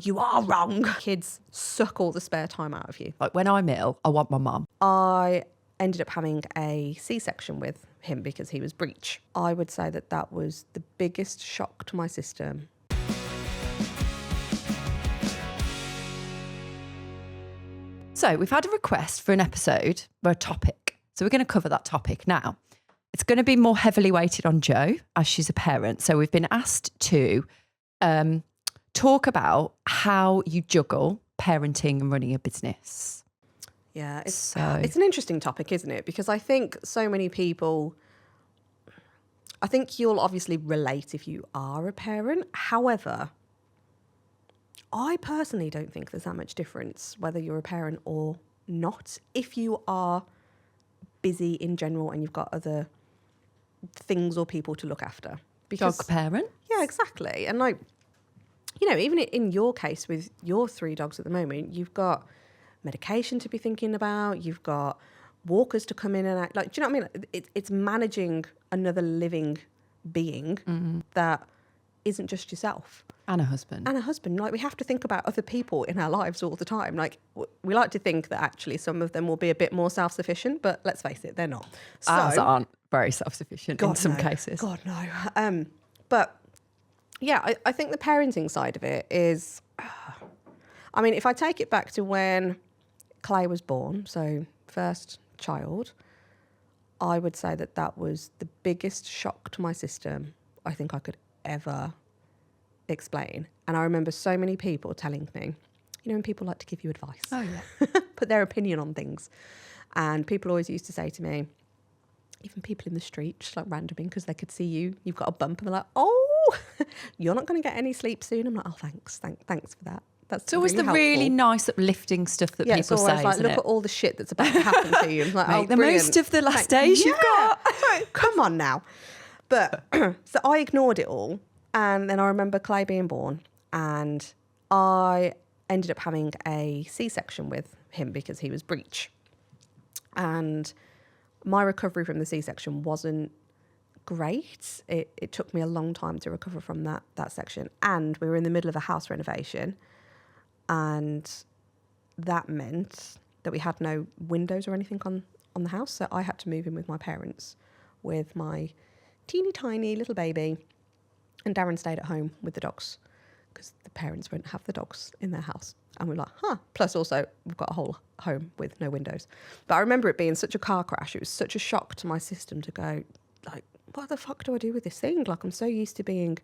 You are wrong. Kids suck all the spare time out of you. Like when I'm ill, I want my mum. I ended up having a C-section with him because he was breech. I would say that that was the biggest shock to my system. So we've had a request for an episode for a topic. So we're going to cover that topic now. It's going to be more heavily weighted on Jo as she's a parent. So we've been asked to talk about how you juggle parenting and running a business. Yeah, it's an interesting topic, isn't it? Because I think so many people, I think you'll obviously relate if you are a parent. However, I personally don't think there's that much difference whether you're a parent or not. If you are busy in general and you've got other things or people to look after. Dog parent? Yeah, exactly. And like, you know, even in your case with your 3 dogs at the moment, you've got medication to be thinking about, you've got walkers to come in and out. Like, do you know what I mean? It's managing another living being that isn't just yourself. And a husband. Like, we have to think about other people in our lives all the time. Like, we like to think that actually some of them will be a bit more self-sufficient, but let's face it, they're not. Ours aren't very self-sufficient in some cases. God, no. But yeah, I think the parenting side of it is, I mean, if I take it back to when Clay was born, so first child, I would say that that was the biggest shock to my system I think I could ever explain. And I remember so many people telling me, you know, when people like to give you advice, put their opinion on things. And people always used to say to me, even people in the street, just like randoming, because they could see you've got a bump, and they're like, oh, you're not going to get any sleep soon. I'm like, oh, thanks for that. That's It's always really the helpful. really nice uplifting stuff that people It's always say, like, isn't look it? at all the shit that's about to happen to you. I'm like, Make oh, the brilliant. most of the last days you've got. Come on now. But so I ignored it all. And then I remember Clay being born, and I ended up having a C-section with him because he was breech. And my recovery from the C-section wasn't great. It took me a long time to recover from that section. And we were in the middle of a house renovation. And that meant that we had no windows or anything on the house. So I had to move in with my parents with my teeny tiny little baby. And Darren stayed at home with the dogs because the parents won't have the dogs in their house. And we're like, Plus also, we've got a whole home with no windows. But I remember it being such a car crash. It was such a shock to my system to go, like, what the fuck do I do with this thing? Like, I'm so used to being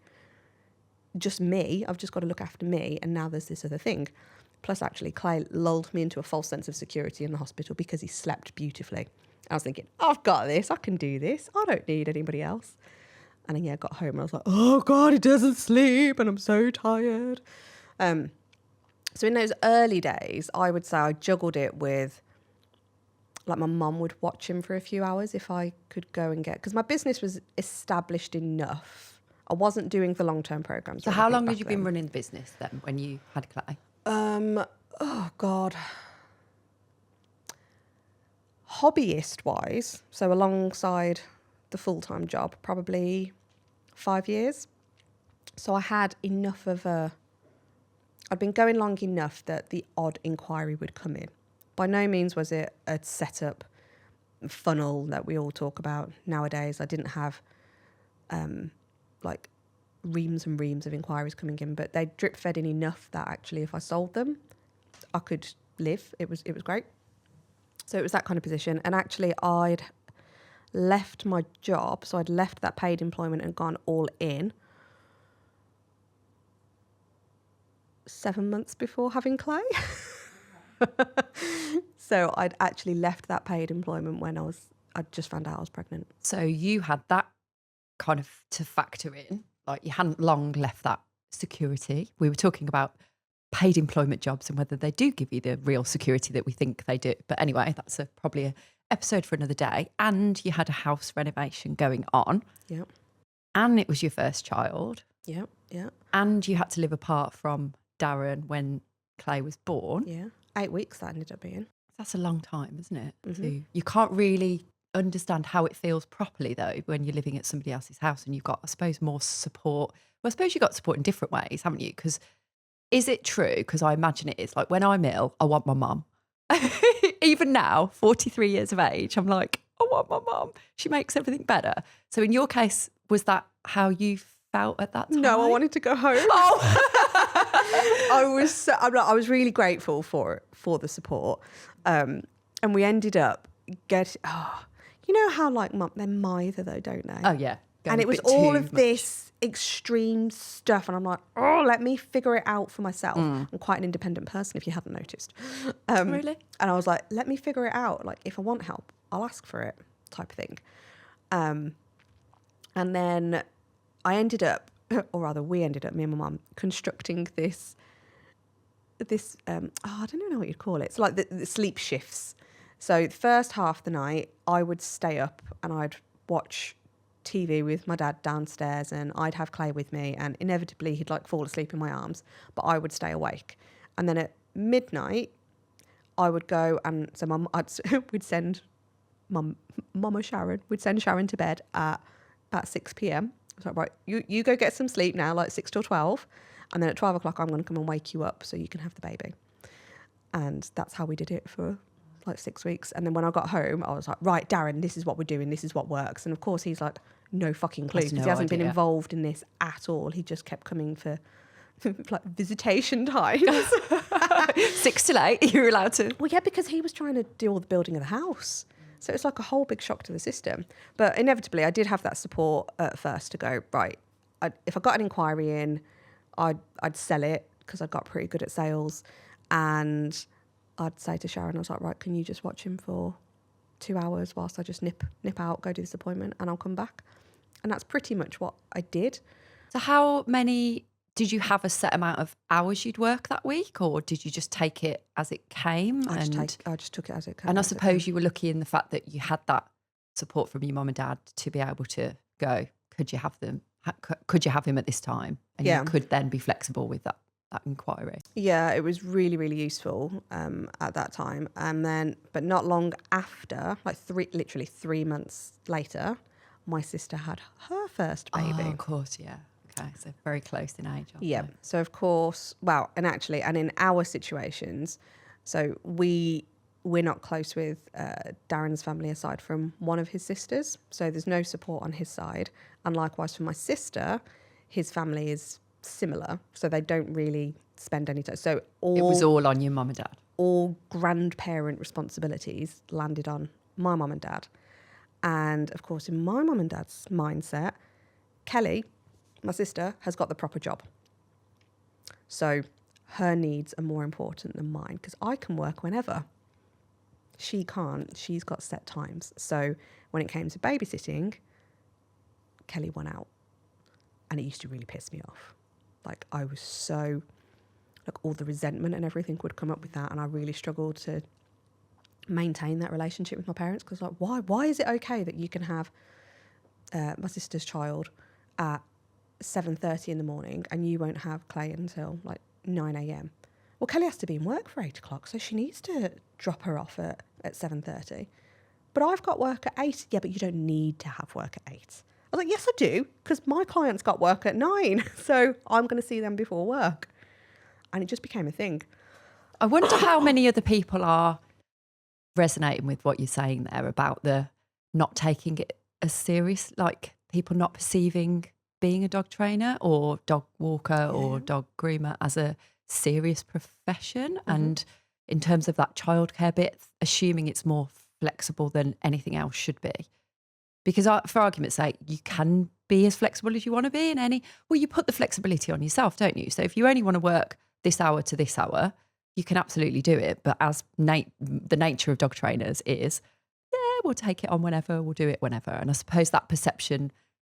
just me. I've just got to look after me. And now there's this other thing. Plus, actually, Clay lulled me into a false sense of security in the hospital because he slept beautifully. I was thinking, I've got this. I can do this. I don't need anybody else. And then, I got home and I was like, oh, God, he doesn't sleep and I'm so tired. So in those early days, I would say I juggled it with, like, my mum would watch him for a few hours if I could go and get, because my business was established enough. I wasn't doing the long-term programs. So how long had you been running the business then when you had Clay? Oh, God. Hobbyist-wise, so alongside the full-time job, probably 5 years. So I had enough of I'd been going long enough that the odd inquiry would come in. By no means was it a setup funnel that we all talk about nowadays. I didn't have like reams and reams of inquiries coming in, but they drip fed in enough that actually if I sold them, I could live. It was great. So it was that kind of position. And actually I'd left my job, so I'd left that paid employment and gone all in 7 months before having Clay. So I'd actually left that paid employment when I'd just found out I was pregnant. So you had that kind of to factor in, like you hadn't long left that security. We were talking about paid employment jobs and whether they do give you the real security that we think they do. But anyway, that's probably a episode for another day. And you had a house renovation going on. Yeah. And it was your first child. Yeah. Yeah. And you had to live apart from Darren when Clay was born. Yeah. 8 weeks that ended up being. That's a long time, isn't it? Mm-hmm. You can't really understand how it feels properly though when you're living at somebody else's house and you've got, I suppose, more support. Well, I suppose you've got support in different ways, haven't you? Because is it true? Because I imagine it is. Like when I'm ill, I want my mum. Even now, 43 years of age, I'm like, I want my mum. She makes everything better. So in your case, was that how you felt at that time? No, I wanted to go home. Oh. I was really grateful for the support. And we ended up you know how like they're mither though, don't they? Oh, yeah. And it was all of this extreme stuff. And I'm like, let me figure it out for myself. I'm quite an independent person, if you hadn't noticed. Really? And I was like, let me figure it out. Like, if I want help, I'll ask for it, type of thing. And then I ended up, or rather we ended up, me and my mum, constructing this I don't even know what you'd call it. It's like the sleep shifts. So the first half of the night, I would stay up and I'd watch TV with my dad downstairs, and I'd have Clay with me, and inevitably he'd like fall asleep in my arms, but I would stay awake. And then at midnight, I would go and so we'd send Mama Sharon, we'd send Sharon to bed at about 6 p.m. I was like, right, you go get some sleep now, like 6 till 12. And then at 12 o'clock, I'm going to come and wake you up so you can have the baby. And that's how we did it for like 6 weeks. And then when I got home, I was like, right, Darren, this is what we're doing. This is what works. And of course, he's like, no fucking clue, because he hasn't been involved in this at all. He just kept coming for like visitation times. 6 till 8, you were allowed to? Well, yeah, because he was trying to do all the building of the house. So it's like a whole big shock to the system. But inevitably, I did have that support at first to go, right, if I got an inquiry in, I'd sell it because I got pretty good at sales. And I'd say to Sharon, I was like, right, can you just watch him for 2 hours whilst I just nip out, go to this appointment, and I'll come back. And that's pretty much what I did. So how many, did you have a set amount of hours you'd work that week, or did you just take it as it came? I just took it as it came. And I suppose you were lucky in the fact that you had that support from your mum and dad to be able to go, could you have them? Could you have him at this time? And you could then be flexible with that inquiry. Yeah, it was really, really useful at that time. And then, but not long after, like literally 3 months later, my sister had her first baby. Oh, of course, yeah. Okay, so very close in age. Yeah. So of course, well, and in our situations, so we're not close with Darren's family aside from one of his sisters. So there's no support on his side. And likewise for my sister, his family is similar. So they don't really spend any time. So it was all on your mum and dad. All grandparent responsibilities landed on my mum and dad. And of course, in my mum and dad's mindset, Kelly, my sister, has got the proper job. So her needs are more important than mine because I can work whenever. She can't. She's got set times. So when it came to babysitting, Kelly won out. And it used to really piss me off. Like I was so, like all the resentment and everything would come up with that. And I really struggled to maintain that relationship with my parents because like, why is it okay that you can have my sister's child at 7:30 in the morning and you won't have Clay until like 9 a.m. Well, Kelly has to be in work for 8 o'clock, so she needs to drop her off at 7:30. But I've got work at 8. Yeah, but you don't need to have work at 8. I was like, yes, I do, because my client's got work at 9, so I'm going to see them before work. And it just became a thing. I wonder how many other people are resonating with what you're saying there about the not taking it as serious, like people not perceiving being a dog trainer or dog walker or dog groomer as a serious profession. Mm-hmm. And in terms of that childcare bit, assuming it's more flexible than anything else should be. Because for argument's sake, you can be as flexible as you want to be in you put the flexibility on yourself, don't you? So if you only want to work this hour to this hour, you can absolutely do it. But as the nature of dog trainers is, we'll take it on whenever, we'll do it whenever. And I suppose that perception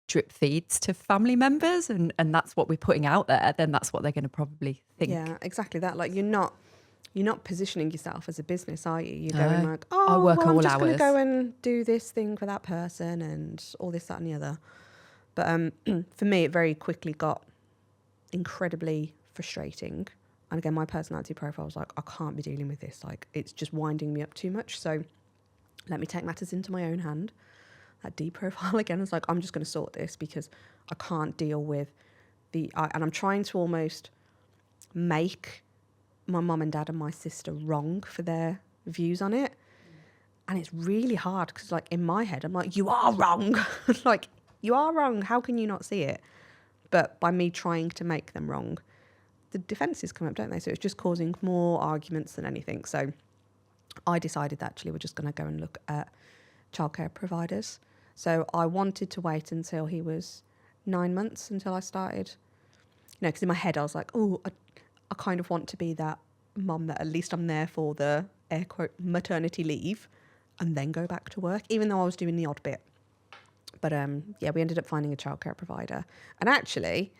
drip feeds to family members and that's what we're putting out there, then that's what they're going to probably think. Yeah, exactly that. Like you're not positioning yourself as a business, are you? You're going like, I work I'm all just going to hours. go and do this thing for that person and all this, that and the other. But for me, it very quickly got incredibly frustrating. And again, my personality profile was like, I can't be dealing with this. Like, it's just winding me up too much. So let me take matters into my own hand. That D profile again was like, I'm just going to sort this because I can't deal with and I'm trying to almost make my mum and dad and my sister wrong for their views on it. And it's really hard because, like, in my head, I'm like, you are wrong. Like, you are wrong. How can you not see it? But by me trying to make them wrong, the defences come up, don't they? So it's just causing more arguments than anything. So I decided that actually we're just going to go and look at childcare providers. So I wanted to wait until he was 9 months until I started. You know, because in my head I was like, oh, I kind of want to be that mum that at least I'm there for the air quote maternity leave and then go back to work, even though I was doing the odd bit. But yeah, we ended up finding a childcare provider. And actually,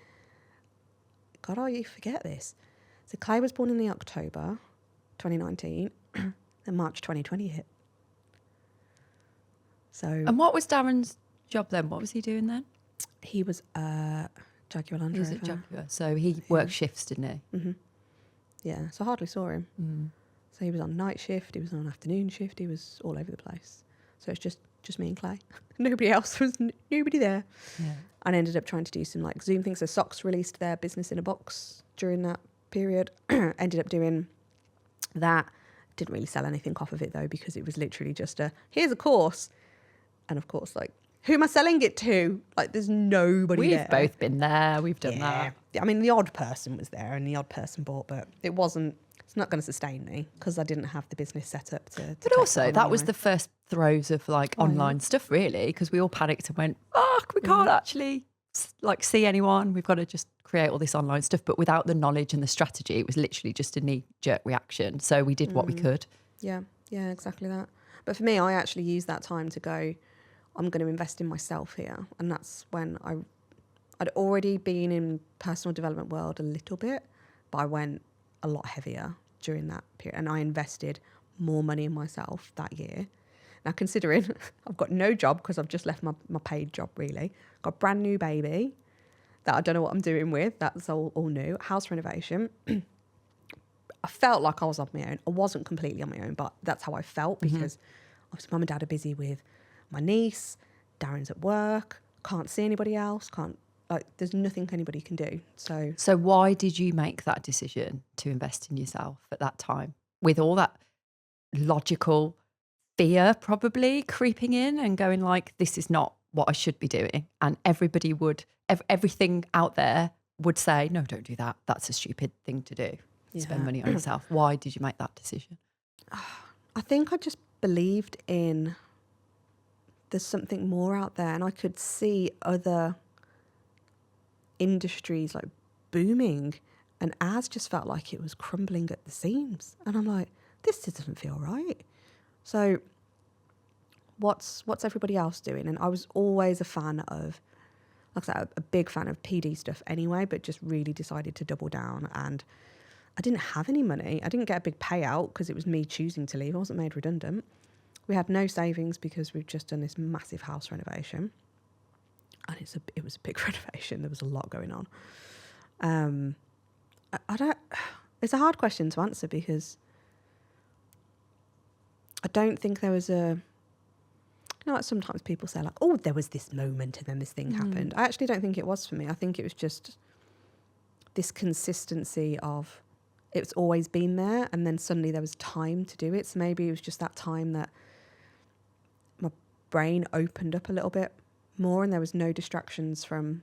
God, you forget this. So Clay was born in the October 2019, then March 2020 hit. So. And what was Darren's job then? What was he doing then? He was a Jaguar Land He was Rover. at Jaguar, so he worked shifts, didn't he? Mm-hmm. Yeah, so I hardly saw him. So he was on night shift, he was on afternoon shift, he was all over the place. So it's just me and Clay. Nobody else was, nobody there. Yeah. And I ended up trying to do some like Zoom things. So Socks released their business in a box during that period. Ended up doing that. Didn't really sell anything off of it though, because it was literally just here's a course. And of course, like, who am I selling it to? Like, there's nobody there. We've both been there. We've done that. I mean, the odd person was there and the odd person bought, but it's not going to sustain me because I didn't have the business set up to But also, that was the first throes of like online stuff, really, because we all panicked and went, we can't actually like see anyone. We've got to just create all this online stuff. But without the knowledge and the strategy, it was literally just a knee-jerk reaction. So we did what we could. Yeah, exactly that. But for me, I actually used that time to go, I'm going to invest in myself here. And that's when I'd already been in personal development world a little bit, but I went a lot heavier during that period. And I invested more money in myself that year. Now, considering I've got no job because I've just left my paid job, really. Got a brand new baby that I don't know what I'm doing with. That's all new. House renovation. I felt like I was on my own. I wasn't completely on my own, but that's how I felt because obviously mum and dad are busy with my niece, Darren's at work, can't see anybody else, there's nothing anybody can do. So why did you make that decision to invest in yourself at that time with all that logical fear probably creeping in and going like, this is not what I should be doing? And everybody everything out there would say, no, don't do that. That's a stupid thing to do. Spend money on yourself. Why did you make that decision? I think I just believed in there's something more out there, and I could see other industries like booming, and ours just felt like it was crumbling at the seams. And I'm like, this doesn't feel right. So what's everybody else doing? And I was always a fan of, like I said, a big fan of PD stuff anyway, but just really decided to double down. And I didn't have any money. I didn't get a big payout because it was me choosing to leave. I wasn't made redundant. We had no savings because we've just done this massive house renovation. And it was a big renovation. There was a lot going on. It's a hard question to answer because I don't think there was like sometimes people say like, oh, there was this moment and then this thing happened. I actually don't think it was for me. I think it was just this consistency of it's always been there and then suddenly there was time to do it. So maybe it was just that time that my brain opened up a little bit more and there was no distractions from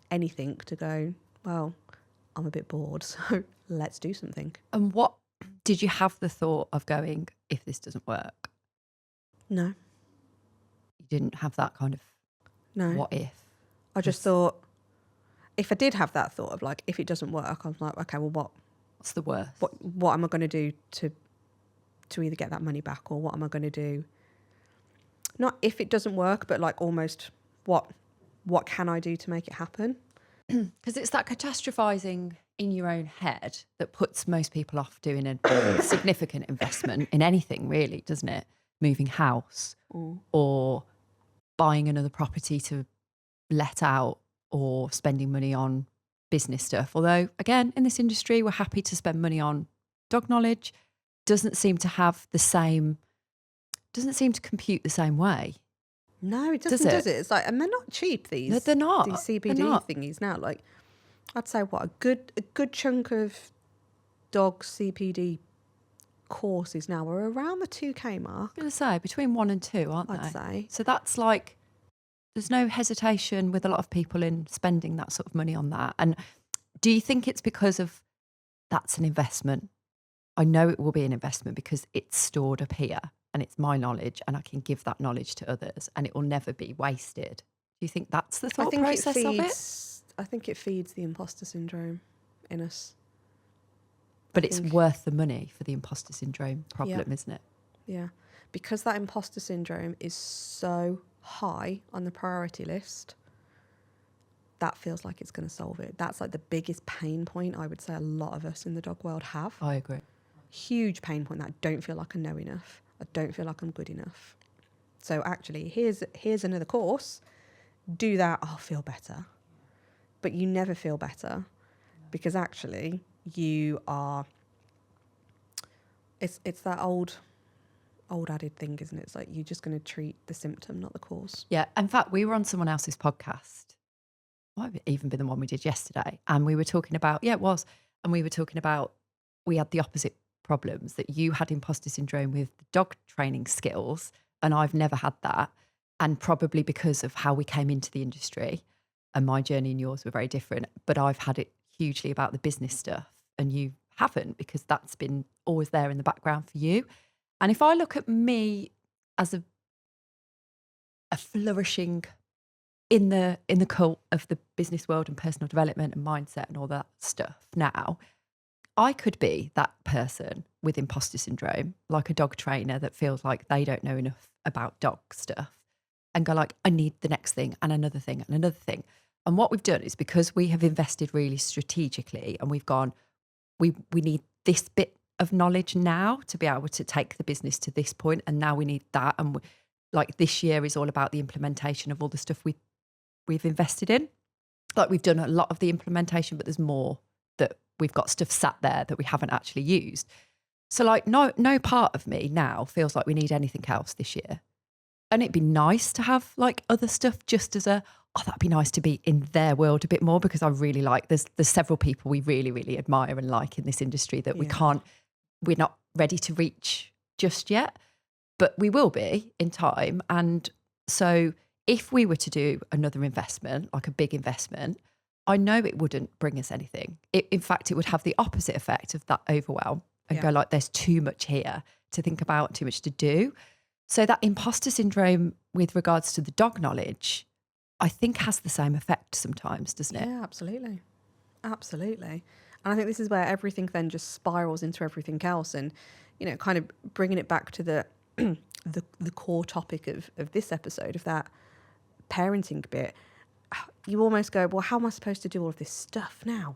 anything to go, well, I'm a bit bored, so let's do something. And what did you have the thought of going, if this doesn't work? No. You didn't have that kind of what if? I just thought, if I did have that thought of like, if it doesn't work, I was like, okay, well, what's the worst? What am I going to do to either get that money back, or what am I going to do? Not if it doesn't work, but like almost what can I do to make it happen? Because it's that catastrophizing in your own head that puts most people off doing a significant investment in anything, really, doesn't it? Moving house or buying another property to let out or spending money on business stuff. Although, again, in this industry, we're happy to spend money on dog knowledge. Doesn't seem to compute the same way. No, it doesn't, does it? It's like, and they're not cheap, these. They're not. These CBD thingies now. Like, I'd say what a good chunk of dog CPD courses now are around the 2K mark. I was going to say between 1 and 2, aren't they? I'd say. So that's like, there's no hesitation with a lot of people in spending that sort of money on that. And do you think it's because of that's an investment? I know it will be an investment because it's stored up here and it's my knowledge and I can give that knowledge to others and it will never be wasted. Do you think that's the thought process of it? I think it feeds the imposter syndrome in us. But it's worth the money for the imposter syndrome problem, isn't it? Yeah. Because that imposter syndrome is so high on the priority list, that feels like it's going to solve it. That's like the biggest pain point I would say a lot of us in the dog world have. I agree. Huge pain point that I don't feel like I know enough. I don't feel like I'm good enough. So actually, here's another course. Do that, I'll feel better. But you never feel better because actually you are, it's that old added thing, isn't it? It's like you're just going to treat the symptom, not the cause. Yeah. In fact, we were on someone else's podcast. Might have even been the one we did yesterday. And we were talking about, it was. And we were talking about, we had the opposite problems, that you had imposter syndrome with the dog training skills. And I've never had that. And probably because of how we came into the industry and my journey and yours were very different. But I've had it hugely about the business stuff and you haven't, because that's been always there in the background for you. And if I look at me as a flourishing in the cult of the business world and personal development and mindset and all that stuff now, I could be that person with imposter syndrome, like a dog trainer that feels like they don't know enough about dog stuff and go like, I need the next thing and another thing and another thing. And what we've done is, because we have invested really strategically and we've gone, we need this bit of knowledge now to be able to take the business to this point, and now we need that. And like this year is all about the implementation of all the stuff we've invested in. Like we've done a lot of the implementation, but there's more that we've got stuff sat there that we haven't actually used. So like no part of me now feels like we need anything else this year. And it'd be nice to have like other stuff just as that'd be nice to be in their world a bit more, because I really like, there's several people we really, really admire and like in this industry that we're not ready to reach just yet, but we will be in time. And so if we were to do another investment, like a big investment, I know it wouldn't bring us anything. In fact, it would have the opposite effect of that overwhelm and go like, there's too much here to think about, too much to do. So that imposter syndrome with regards to the dog knowledge, I think has the same effect sometimes, doesn't it? Yeah, absolutely. Absolutely. And I think this is where everything then just spirals into everything else, and, you know, kind of bringing it back to the the core topic of this episode, of that parenting bit. You almost go, well, how am I supposed to do all of this stuff now?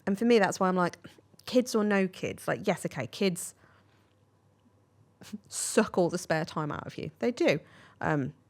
And for me, that's why I'm like, kids or no kids, like, yes, okay, kids suck all the spare time out of you. They do,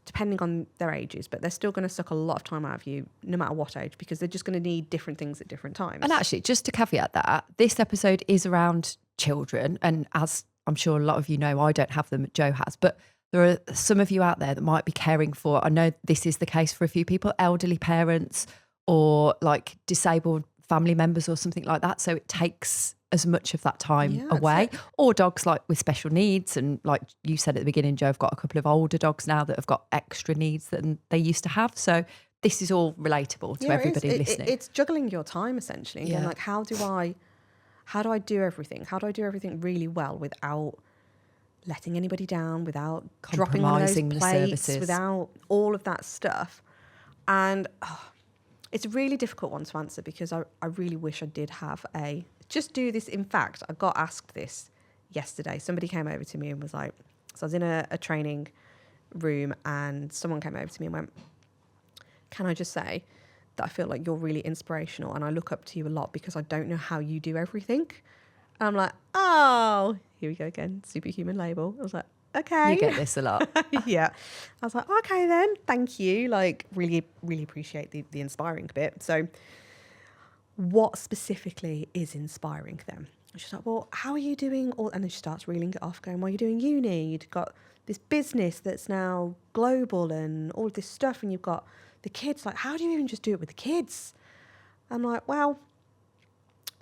depending on their ages, but they're still going to suck a lot of time out of you no matter what age, because they're just going to need different things at different times. And actually, just to caveat that, this episode is around children. And as I'm sure a lot of you know, I don't have them, Joe has, but there are some of you out there that might be caring for, I know this is the case for a few people, elderly parents or like disabled family members or something like that. So it takes as much of that time away. Or dogs like with special needs. And like you said at the beginning, Joe, I've got a couple of older dogs now that have got extra needs than they used to have. So this is all relatable to everybody listening. It's juggling your time essentially. And going like, how do I do everything? How do I do everything really well without letting anybody down, without dropping one of those plates, without all of that stuff? And it's a really difficult one to answer, because I really wish I did have just do this. In fact, I got asked this yesterday. Somebody came over to me and was like, so I was in a training room and someone came over to me and went, can I just say that I feel like you're really inspirational and I look up to you a lot because I don't know how you do everything. And I'm like, oh, here we go again, superhuman label. I was like, okay. You get this a lot. Yeah. I was like, okay then, thank you. Like, really, really appreciate the inspiring bit. So what specifically is inspiring them? And she's like, well, how are you doing all? And then she starts reeling it off, going, well, you're doing uni, you've got this business that's now global and all of this stuff, and you've got the kids. Like, how do you even just do it with the kids? I'm like, well,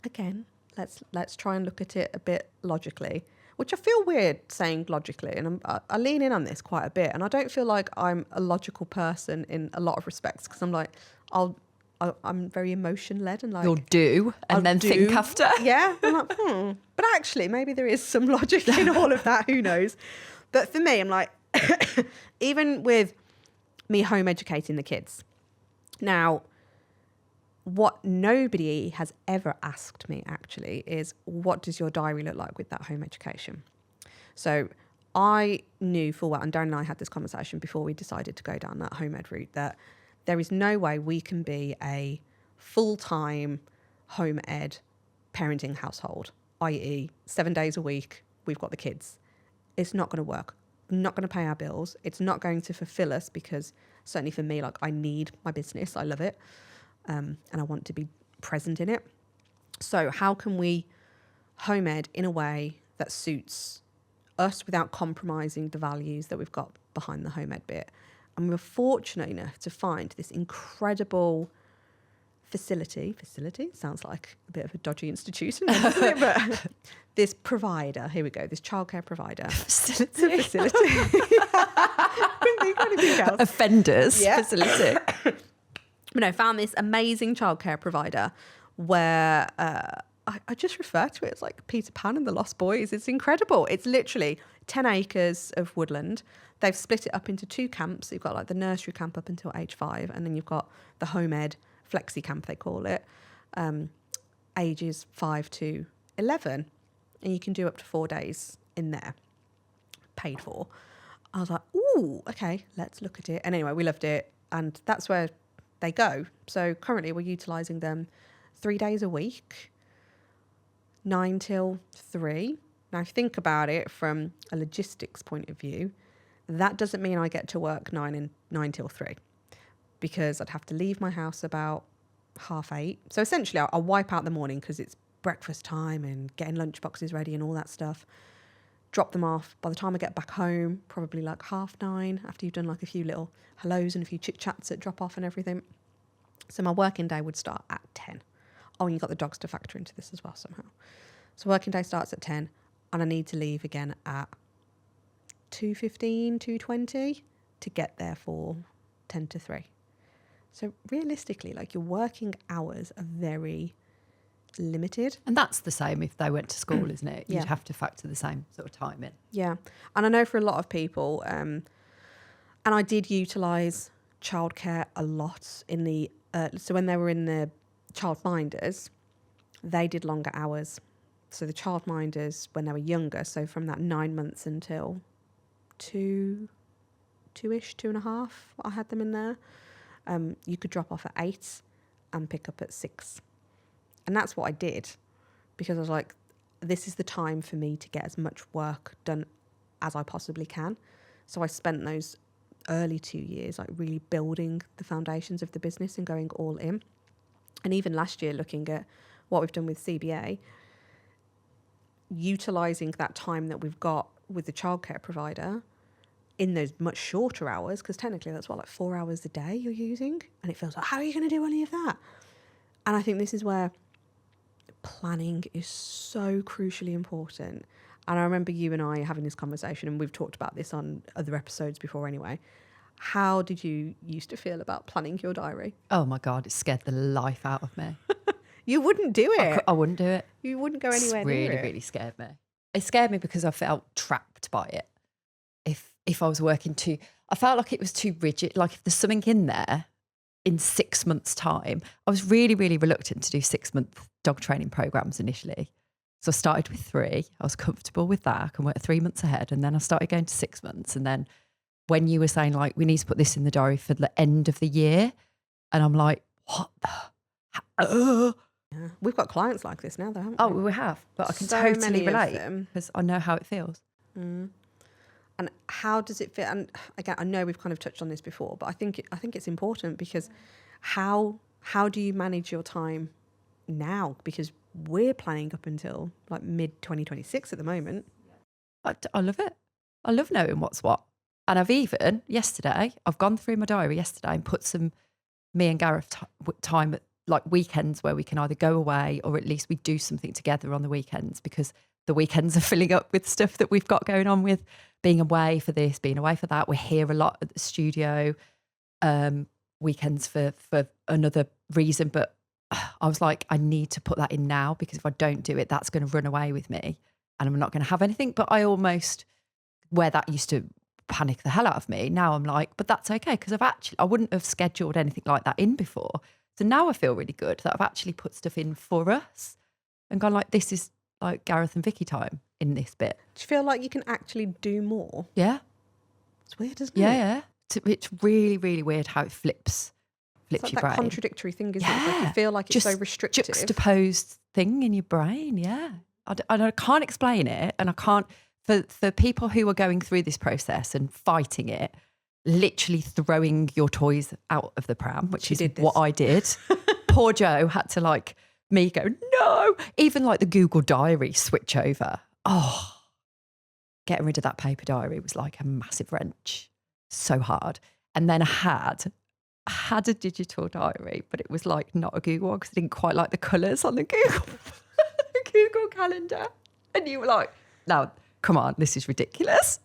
again, let's try and look at it a bit logically, which I feel weird saying logically, and I lean in on this quite a bit, and I don't feel like I'm a logical person in a lot of respects, because I'm like, I'm very emotion led, and like You'll do and I'll then think after. Yeah, I'm like, but actually maybe there is some logic in all of that. Who knows? But for me, I'm like, even with me home educating the kids now. What nobody has ever asked me actually is, what does your diary look like with that home education? So I knew full well, and Darren and I had this conversation before we decided to go down that home ed route, that there is no way we can be a full-time home ed parenting household, i.e. 7 days a week, we've got the kids. It's not going to work. Not going to pay our bills. It's not going to fulfill us, because certainly for me, like, I need my business. I love it. And I want to be present in it. So how can we home ed in a way that suits us without compromising the values that we've got behind the home ed bit? And we were fortunate enough to find this incredible facility sounds like a bit of a dodgy institution, doesn't it? But this provider, here we go, this childcare provider. Facility. Couldn't think of anything else. Offenders facility. But no, found this amazing childcare provider where I just refer to it as like Peter Pan and the Lost Boys. It's incredible. It's literally 10 acres of woodland. They've split it up into 2 camps. You've got like the nursery camp up until age 5, and then you've got the home ed flexi camp, they call it, ages 5 to 11. And you can do up to 4 days in there, paid for. I was like, ooh, okay, let's look at it. And anyway, we loved it. And that's where they go. So currently we're utilising them 3 days a week, 9 till 3. Now, if you think about it from a logistics point of view, that doesn't mean I get to work 9 till 3, because I'd have to leave my house about 8:30. So essentially I'll wipe out the morning, because it's breakfast time and getting lunch boxes ready and all that stuff. Drop them off. By the time I get back home, probably like 9:30, after you've done like a few little hellos and a few chit chats at drop off and everything. So my working day would start at 10. Oh, and you've got the dogs to factor into this as well somehow. So working day starts at 10, and I need to leave again at 2:15, 2:20 to get there for 10 to 3. So realistically, like, your working hours are very limited. And that's the same if they went to school, isn't it? You'd Yeah. have to factor the same sort of time in. Yeah. And I know for a lot of people, and I did utilise childcare a lot in the, so when they were in the childminders, they did longer hours. So the childminders, when they were younger, so from that 9 months until two-ish, 2.5, I had them in there. You could drop off at 8 and pick up at 6. And that's what I did, because I was like, this is the time for me to get as much work done as I possibly can. So I spent those early 2 years like really building the foundations of the business and going all in. And even last year, looking at what we've done with CBA, utilising that time that we've got with the childcare provider in those much shorter hours, because technically that's what, like 4 hours a day you're using, and it feels like, how are you going to do any of that? And I think this is where planning is so crucially important. And I remember you and I having this conversation, and we've talked about this on other episodes before anyway. How did you used to feel about planning your diary? Oh my God, it scared the life out of me. You wouldn't do it. I wouldn't do it. You wouldn't go anywhere near it. Really scared me. It scared me because I felt trapped by it. If I was working I felt like it was too rigid. Like if there's something in there in 6 months' time, I was really, really reluctant to do 6-month dog training programs initially. So I started with 3. I was comfortable with that. I can work 3 months ahead. And then I started going to 6 months. And then when you were saying like, we need to put this in the diary for the end of the year. And I'm like, what the? Yeah. We've got clients like this now, though, haven't we? Oh, we have. But I can So totally many of relate them. because I know how it feels. Mm. And how does it fit? And again, I know we've kind of touched on this before, but I think it's important, because how do you manage your time now? Because we're planning up until like mid 2026 at the moment. I love it. I love knowing what's what. And I've gone through my diary yesterday and put some me and Gareth time like weekends where we can either go away or at least we do something together on the weekends, because the weekends are filling up with stuff that we've got going on with being away for this, being away for that. We're here a lot at the studio, weekends for another reason. But I was like, I need to put that in now, because if I don't do it, that's going to run away with me and I'm not going to have anything. But I almost, where that used to panic the hell out of me, now I'm like, but that's okay, because I wouldn't have scheduled anything like that in before. So now I feel really good that I've actually put stuff in for us and gone like, this is like Gareth and Vicky time in this bit. Do you feel like you can actually do more? Yeah. It's weird, isn't it? Yeah. It's really, really weirred how it flips It's like your that brain. contradictory thing, isn't it? It's like you feel like it's Just so restrictive. juxtaposed thing in your brain, yeah. I can't explain it, and I can't, for people who are going through this process and fighting it, literally throwing your toys out of the pram, which is what I did. Poor Joe had to like me go, no, even like the Google Diary switch over. Oh, getting rid of that paper diary was like a massive wrench. So hard. And then I had a digital diary, but it was like not a Google one, because I didn't quite like the colours on the Google the Google calendar. And you were like, no, come on, this is ridiculous.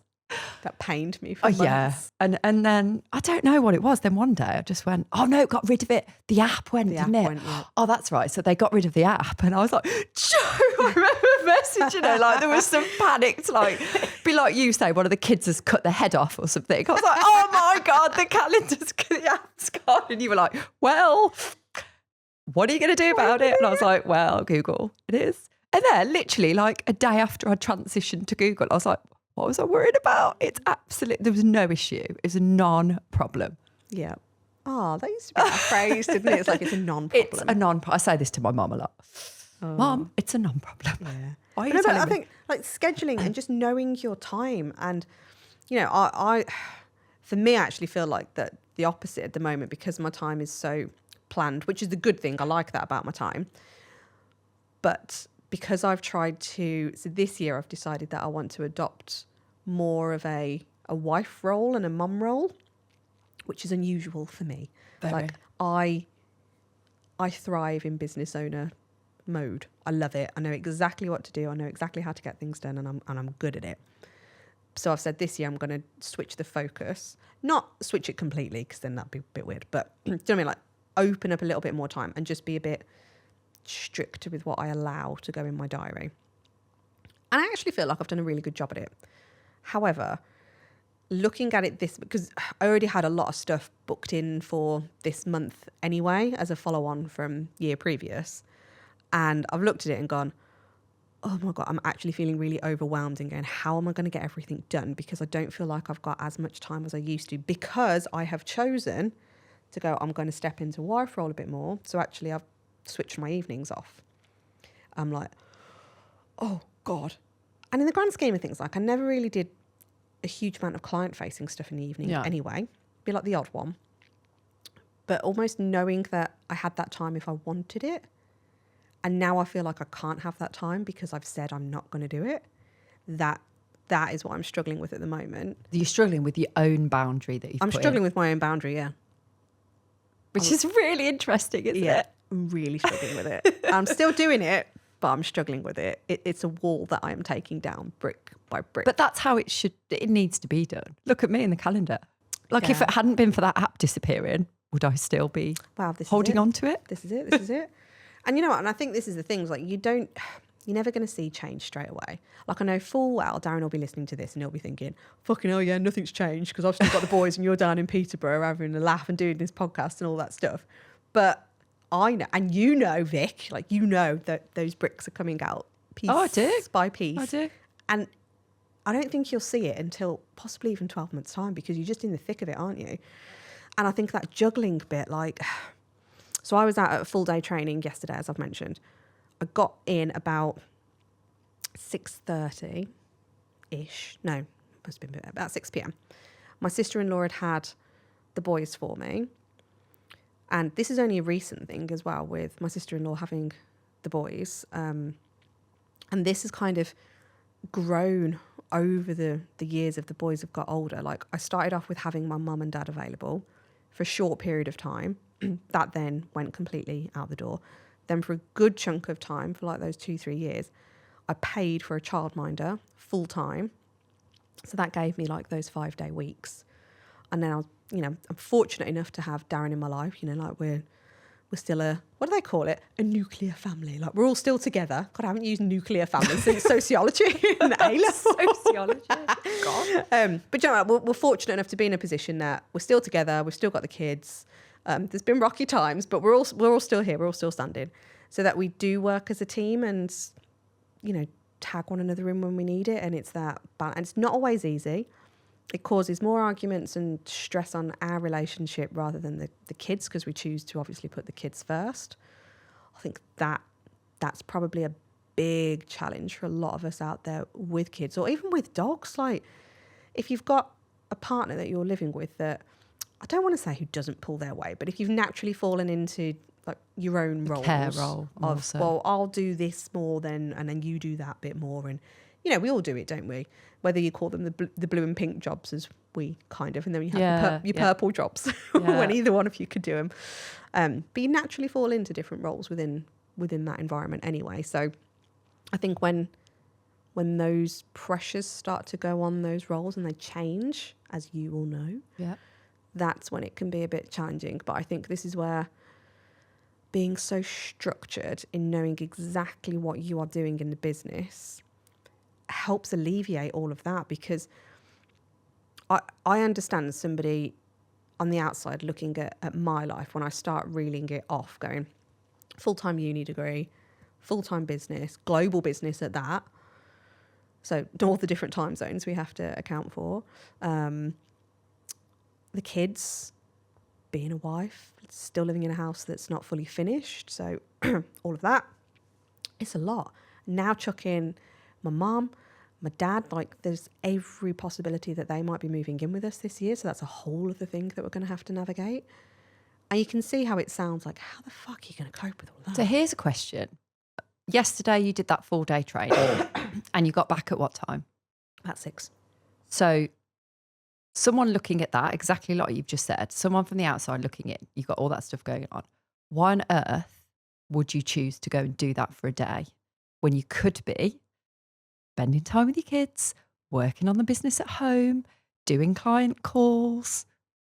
That pained me for months. Yeah. And then I don't know what it was. Then one day I just went, oh no, got rid of it. The app went, didn't it? Yeah. Oh, that's right. So they got rid of the app. And I was like, Joe, I remember messaging her, like there was some panicked, like, be like you say, one of the kids has cut their head off or something. I was like, oh my God, the app's gone. And you were like, well, what are you going to do about it? And I was like, well, Google, it is. And then literally like a day after I transitioned to Google, I was like, what was I worried about? It's absolutely, there was no issue. It was a non-problem. Yeah. Oh, that used to be that phrase, didn't it? It's like it's a non-problem. It's a non-problem. I say this to my mum a lot. Mum, it's a non-problem. Yeah. Why are you But telling I me? think like scheduling and just knowing your time, and you know, I for me, I actually feel like that the opposite at the moment, because my time is so planned, which is the good thing. I like that about my time. But because I've tried to, so this year I've decided that I want to adopt more of a wife role and a mum role, which is unusual for me. Very. Like I thrive in business owner mode. I love it. I know exactly what to do. I know exactly how to get things done, and I'm good at it. So I've said this year I'm going to switch the focus, not switch it completely, because then that'd be a bit weird. But do you know what I mean? Like open up a little bit more time and just be a bit stricter with what I allow to go in my diary. And I actually feel like I've done a really good job at it. However, looking at it because I already had a lot of stuff booked in for this month anyway, as a follow-on from year previous. And I've looked at it and gone, oh my God, I'm actually feeling really overwhelmed and going, how am I going to get everything done? Because I don't feel like I've got as much time as I used to, because I have chosen to go, I'm going to step into wife role a bit more. So actually I've switched my evenings off. I'm like, oh God. And in the grand scheme of things, like I never really did a huge amount of client-facing stuff in the evening anyway. Be like the odd one. But almost knowing that I had that time if I wanted it. And now I feel like I can't have that time because I've said I'm not going to do it. That is what I'm struggling with at the moment. You're struggling with your own boundary that you've I'm put struggling in, with my own boundary, yeah. which is really interesting, isn't it? I'm really struggling with it. I'm still doing it, but I'm struggling with it. It's a wall that I am taking down brick by brick. But that's how it needs to be done. Look at me in the calendar. Like if it hadn't been for that app disappearing, would I still be holding on to it? This is it. And you know what? And I think this is the thing, like you're never going to see change straight away. Like I know full well Darren will be listening to this and he'll be thinking, fucking hell yeah, nothing's changed because I've still got the boys and you're down in Peterborough having a laugh and doing this podcast and all that stuff. But I know, and you know, Vic, like you know that those bricks are coming out piece by piece. I do. And I don't think you'll see it until possibly even 12 months' time, because you're just in the thick of it, aren't you? And I think that juggling bit, like, so I was out at a full day training yesterday, as I've mentioned. I got in about 6:30-ish. No, must have been about 6 p.m. My sister-in-law had the boys for me. And this is only a recent thing as well, with my sister-in-law having the boys. And this has kind of grown over the years as the boys have got older. Like I started off with having my mum and dad available for a short period of time. that then went completely out the door. Then for a good chunk of time, for like those 2-3 years, I paid for a childminder full time. So that gave me like those 5-day weeks. And then I'm fortunate enough to have Darren in my life, like we're still what do they call it? A nuclear family. Like we're all still together. God, I haven't used nuclear family since sociology in the A-level. Sociology. God. But we're fortunate enough to be in a position that we're still together. We've still got the kids. There's been rocky times, but we're all still here. We're all still standing. So that we do work as a team and, tag one another in when we need it. And it's that balance. And it's not always easy. It causes more arguments and stress on our relationship rather than the kids, because we choose to obviously put the kids first. I think that's probably a big challenge for a lot of us out there with kids, or even with dogs. Like if you've got a partner that you're living with that, I don't want to say who doesn't pull their weight, but if you've naturally fallen into like your own roles, care role of also. Well, I'll do this more and then you do that bit more, and we all do it, don't we? Whether you call them the blue and pink jobs, as we kind of, and then you have your purple jobs when either one of you could do them. But you naturally fall into different roles within that environment anyway. So I think when those pressures start to go on those roles and they change, as you all know, that's when it can be a bit challenging. But I think this is where being so structured in knowing exactly what you are doing in the business helps alleviate all of that, because I understand somebody on the outside looking at my life when I start reeling it off, going full-time uni degree, full-time business, global business at that. So all the different time zones we have to account for. The kids, being a wife, still living in a house that's not fully finished. So all of that, it's a lot. Now chuck in my mum, my dad, like there's every possibility that they might be moving in with us this year. So that's a whole other thing that we're going to have to navigate. And you can see how it sounds like, how the fuck are you going to cope with all that? So here's a question. Yesterday you did that 4-day training and you got back at what time? About 6. So someone looking at that, exactly like you've just said, someone from the outside looking in, you've got all that stuff going on. Why on earth would you choose to go and do that for a day when you could be spending time with your kids, working on the business at home, doing client calls,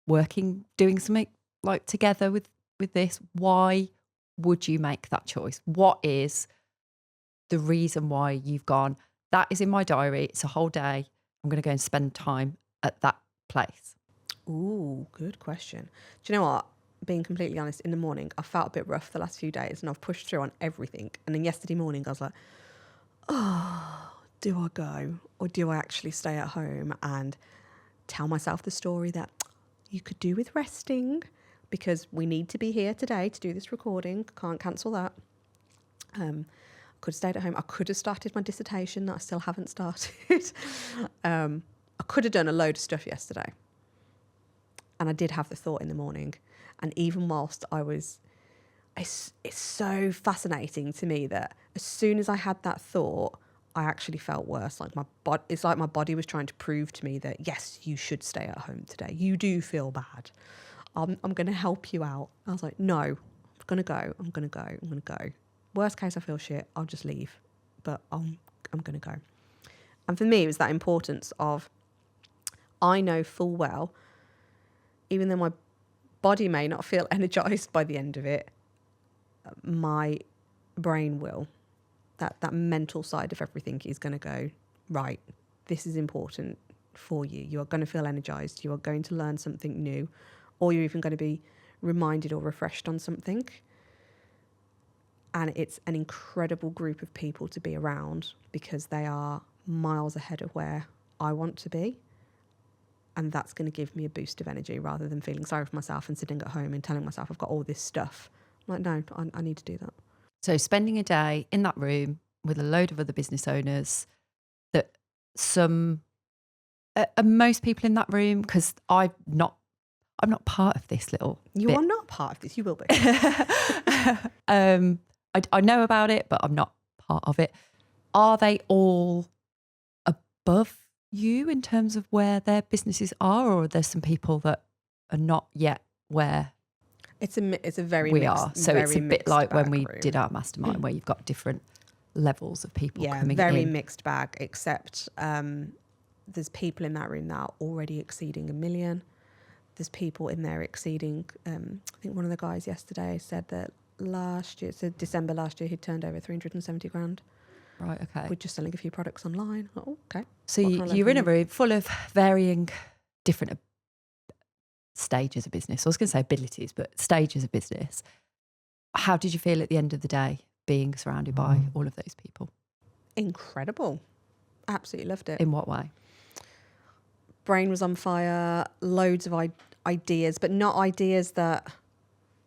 doing something like together with this? Why would you make that choice? What is the reason why you've gone, that is in my diary, it's a whole day, I'm going to go and spend time at that place? Ooh, good question. Do you know what? Being completely honest, in the morning, I felt a bit rough the last few days and I've pushed through on everything. And then yesterday morning, I was like, do I go or do I actually stay at home and tell myself the story that you could do with resting, because we need to be here today to do this recording. Can't cancel that. I could have stayed at home. I could have started my dissertation that I still haven't started. I could have done a load of stuff yesterday. And I did have the thought in the morning. And even whilst it's so fascinating to me that as soon as I had that thought, I actually felt worse. Like it's like my body was trying to prove to me that, yes, you should stay at home today. You do feel bad. I'm going to help you out. I was like, no, I'm going to go. Worst case, I feel shit. I'll just leave. But I'm going to go. And for me, it was that importance of, I know full well, even though my body may not feel energized by the end of it, my brain will. That mental side of everything is going to go, right, this is important for you. You are going to feel energized. You are going to learn something new, or you're even going to be reminded or refreshed on something. And it's an incredible group of people to be around, because they are miles ahead of where I want to be. And that's going to give me a boost of energy rather than feeling sorry for myself and sitting at home and telling myself I've got all this stuff. I'm like, no, I need to do that. So spending a day in that room with a load of other business owners, that most people in that room, because I'm not part of this little You bit. are not part of this. You will be. I know about it, but I'm not part of it. Are they all above you in terms of where their businesses are, or are there some people that are not yet where? It's a very we mixed, are. So very it's a bit mixed like when bag we room. did our mastermind where you've got different levels of people coming very in. mixed bag, except there's people in that room that are already exceeding 1 million. There's people in there exceeding, I think one of the guys yesterday said that last year, so December last year, he'd turned over 370 grand. Right, okay. We're just selling a few products online. Oh, okay. So you're in a room full of varying different stages of business. I was going to say abilities, but stages of business. How did you feel at the end of the day being surrounded by all of those people? Incredible. Absolutely loved it. In what way? Brain was on fire, loads of ideas, but not ideas that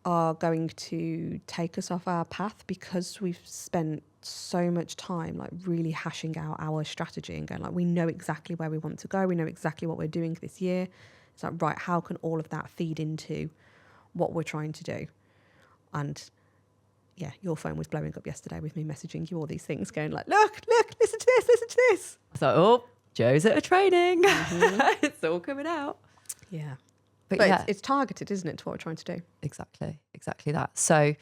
are going to take us off our path, because we've spent so much time like really hashing out our strategy and going like, we know exactly where we want to go. We know exactly what we're doing this year. It's like, right, how can all of that feed into what we're trying to do? And yeah, your phone was blowing up yesterday with me messaging you all these things going like, look, listen to this. I thought, oh, Joe's at a training. Mm-hmm. It's all coming out. Yeah. But yeah. it's targeted, isn't it, to what we're trying to do? Exactly that. So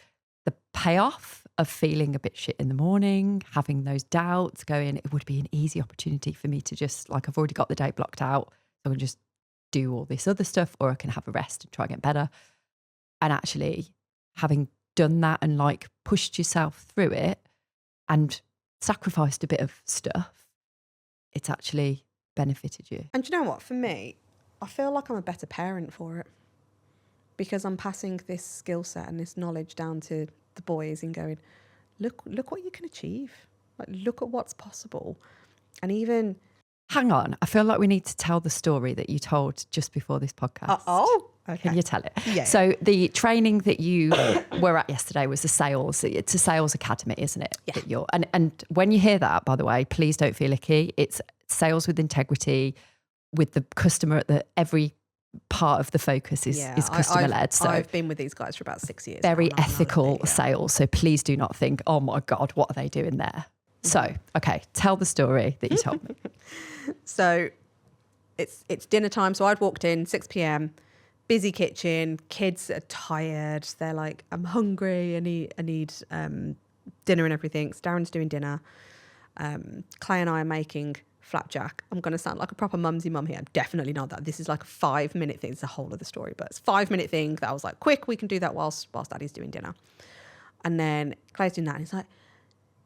the payoff of feeling a bit shit in the morning, having those doubts, going, it would be an easy opportunity for me to just, like, I've already got the day blocked out, so I can just do all this other stuff, or I can have a rest and try and get better. And actually having done that and like pushed yourself through it and sacrificed a bit of stuff, it's actually benefited you. And do you know what? For me, I feel like I'm a better parent for it, because I'm passing this skill set and this knowledge down to the boys and going, look what you can achieve. Like, look at what's possible. And even... Hang on. I feel like we need to tell the story that you told just before this podcast. Okay. Can you tell it? Yeah. So the training that you were at yesterday was it's a sales academy, isn't it? Yeah. That you're, and when you hear that, by the way, please don't feel icky. It's sales with integrity, with the customer at every part of the focus is customer led. So I've been with these guys for about 6 years. Very ethical sales. So please do not think, oh my God, what are they doing there? So, okay, tell the story that you told me. So it's dinner time. So I'd walked in 6 p.m, busy kitchen, kids are tired. They're like, I'm hungry. I need dinner and everything. So Darren's doing dinner. Clay and I are making flapjack. I'm going to sound like a proper mumsy mum here. I'm definitely not that. This is like a 5-minute thing. It's a whole other story, but it's a 5-minute thing that I was like, quick, we can do that whilst Daddy's doing dinner. And then Clay's doing that and he's like,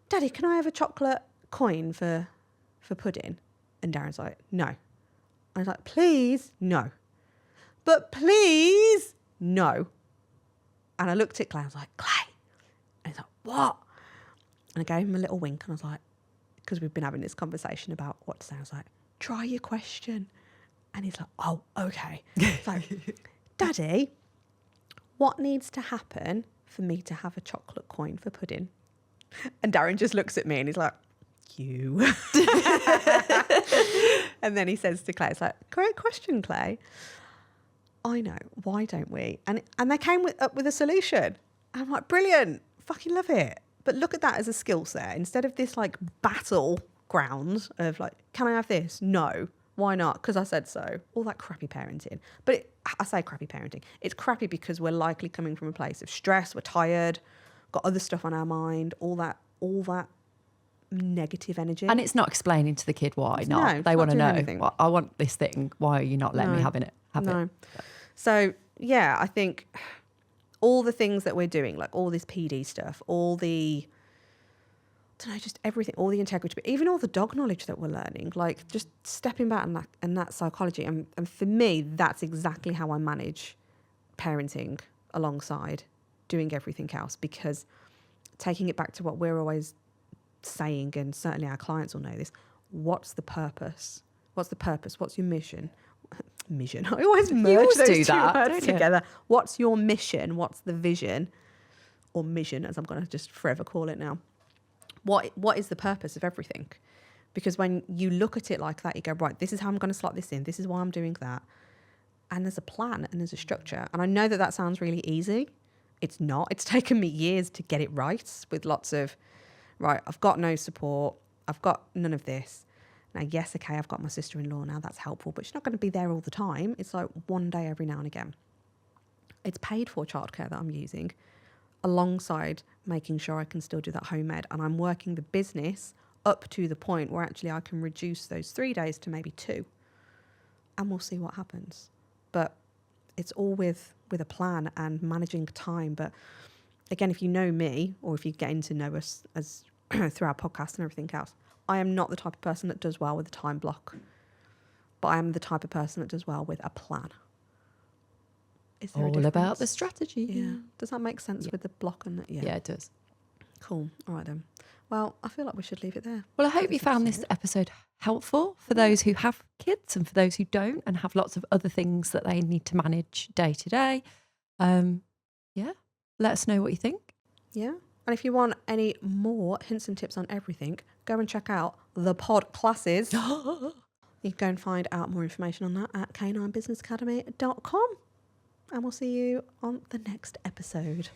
Daddy, can I have a chocolate coin for pudding? And Darren's like, no. And I was like, please, no. But please, no. And I looked at Clay, I was like, Clay. And he's like, what? And I gave him a little wink and I was like, because we've been having this conversation about what to say. I was like, try your question. And he's like, oh, okay. It's like, Daddy, what needs to happen for me to have a chocolate coin for pudding? And Darren just looks at me and he's like, you. And then he says to Clay, it's like, great question, Clay. I know, why don't we? And they came up with a solution. I'm like, brilliant, fucking love it. But look at that as a skill set. Instead of this like battleground of like, can I have this? No. Why not? Because I said so. All that crappy parenting. But I say crappy parenting. It's crappy because we're likely coming from a place of stress. We're tired, got other stuff on our mind, all that negative energy. And it's not explaining to the kid why not. No, they want to know, well, I want this thing. Why are you not letting me have it? So, yeah, I think all the things that we're doing, like all this PD stuff, all the, I don't know, just everything, all the integrity, but even all the dog knowledge that we're learning, like just stepping back and that psychology. And for me, that's exactly how I manage parenting alongside doing everything else, because taking it back to what we're always saying, and certainly our clients will know this, what's the purpose? What's the purpose? What's your mission? Mission. I always merge those two words together. What's your mission? What's the vision? Or mission, as I'm going to just forever call it now. What is the purpose of everything? Because when you look at it like that, you go, right, this is how I'm going to slot this in. This is why I'm doing that. And there's a plan and there's a structure. And I know that sounds really easy. It's not. It's taken me years to get it right, with lots of, right, I've got no support. I've got none of this. Now, yes, okay, I've got my sister-in-law now. That's helpful, but she's not going to be there all the time. It's like one day every now and again. It's paid for childcare that I'm using alongside making sure I can still do that homemade. And I'm working the business up to the point where actually I can reduce those 3 days to maybe 2. And we'll see what happens. But it's all with a plan and managing time. But again, if you know me, or if you're getting to know us as through our podcast and everything else, I am not the type of person that does well with a time block. But I am the type of person that does well with a plan. Is there All about the strategy. Yeah. Does that make sense with the block and the, Yeah, it does. Cool. All right then. Well, I feel like we should leave it there. Well, I hope you found this episode helpful for those who have kids and for those who don't and have lots of other things that they need to manage day to day. Yeah, let us know what you think. Yeah. And if you want any more hints and tips on everything, go and check out the pod classes. You can go and find out more information on that at caninebusinessacademy.com. And we'll see you on the next episode.